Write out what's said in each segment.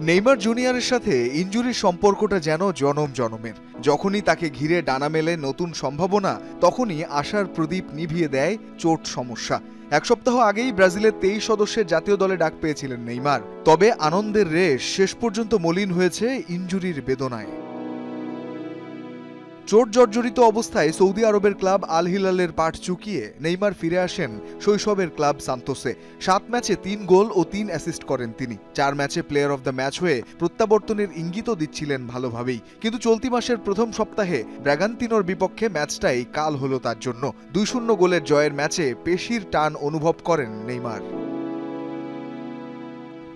Neymar জুনিয়রের সাথে ইনজুরির সম্পর্কটা যেন জনম জনমের। যখনই তাকে ঘিরে ডানা মেলে নতুন সম্ভাবনা, তখনই আশার প্রদীপ নিভিয়ে দেয় চোট সমস্যা। এক সপ্তাহ আগেই ব্রাজিলের 23 সদস্যের জাতীয় দলে ডাক পেয়েছিলেন নেইমার। তবে আনন্দের রেশ শেষ পর্যন্ত মলিন হয়েছে ইনজুরির বেদনায়। চোট জর্জরিত অবস্থায় সৌদি আরবের ক্লাব আল হিলালের পাট চুকিয়ে নেইমার ফিরে আসেন শৈশবের ক্লাব সান্তোসে। 7 ম্যাচে 3 গোল ও 3 অ্যাসিস্ট করেন তিনি। 4 ম্যাচে প্লেয়ার অব দ্য ম্যাচ হয়ে প্রত্যাবর্তনের ইঙ্গিতও দিচ্ছিলেন ভালোভাবেই। কিন্তু চলতি মাসের প্রথম সপ্তাহে ব্রাগান্তিনোর বিপক্ষে ম্যাচটাই কাল হলো তার জন্য। 2-0 গোলের জয়ের ম্যাচে পেশির টান অনুভব করেন নেইমার।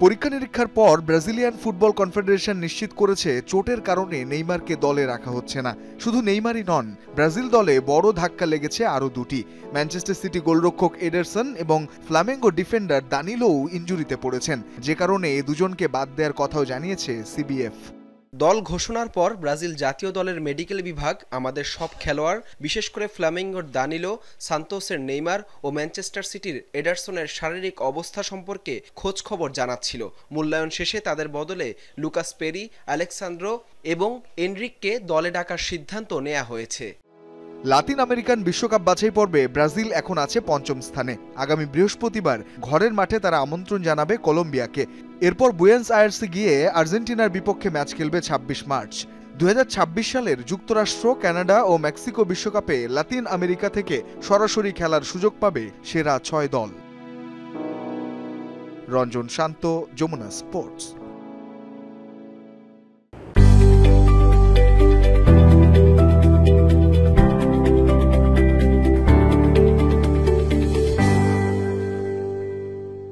পরীক্ষা নিরীক্ষার পর ব্রাজিলিয়ান ফুটবল কনফেডারেশন নিশ্চিত করেছে চোটের কারণে নেইমারকে দলে রাখা হচ্ছে না। শুধু নেইমারই নন, ব্রাজিল দলে বড় ধাক্কা লেগেছে আরও দুটি। ম্যানচেস্টার সিটি গোলরক্ষক এডারসন এবং ফ্লামেঙ্গো ডিফেন্ডার দানিলোও ইনজুরিতে পড়েছেন, যে কারণে দুজনকে বাদ দেওয়ার কথাও জানিয়েছে সিবিএফ। দল ঘোষণার পর ব্রাজিল জাতীয় দলের মেডিকেল বিভাগ আমাদের সব খেলোয়াড়, বিশেষ করে ফ্লামেঙ্গোর দানিলো, সান্তোসের নেইমার ও ম্যানচেস্টার সিটির এডারসনের শারীরিক অবস্থা সম্পর্কে খোঁজ খবর জানাচ্ছিল। মূল্যায়ন শেষে তাদের বদলে লুকাস পেরি, আলেক্সান্দ্রো এবং এনরিককে দলে ডাকার সিদ্ধান্ত নেওয়া হয়েছে। লাতিন আমেরিকান বিশ্বকাপ বাছাই পর্বে ব্রাজিল এখন আছে 5ম স্থানে। আগামী বৃহস্পতিবার ঘরের মাঠে তারা আমন্ত্রণ জানাবে কলম্বিয়াকে। এরপর বুয়েন্স আয়ার্সে গিয়ে আর্জেন্টিনার বিপক্ষে ম্যাচ খেলবে 26 মার্চ। 2026 সালের যুক্তরাষ্ট্র, কানাডা ও মেক্সিকো বিশ্বকাপে লাতিন আমেরিকা থেকে সরাসরি খেলার সুযোগ পাবে সেরা 6 দল। রঞ্জন শান্ত, যমুনা স্পোর্টস।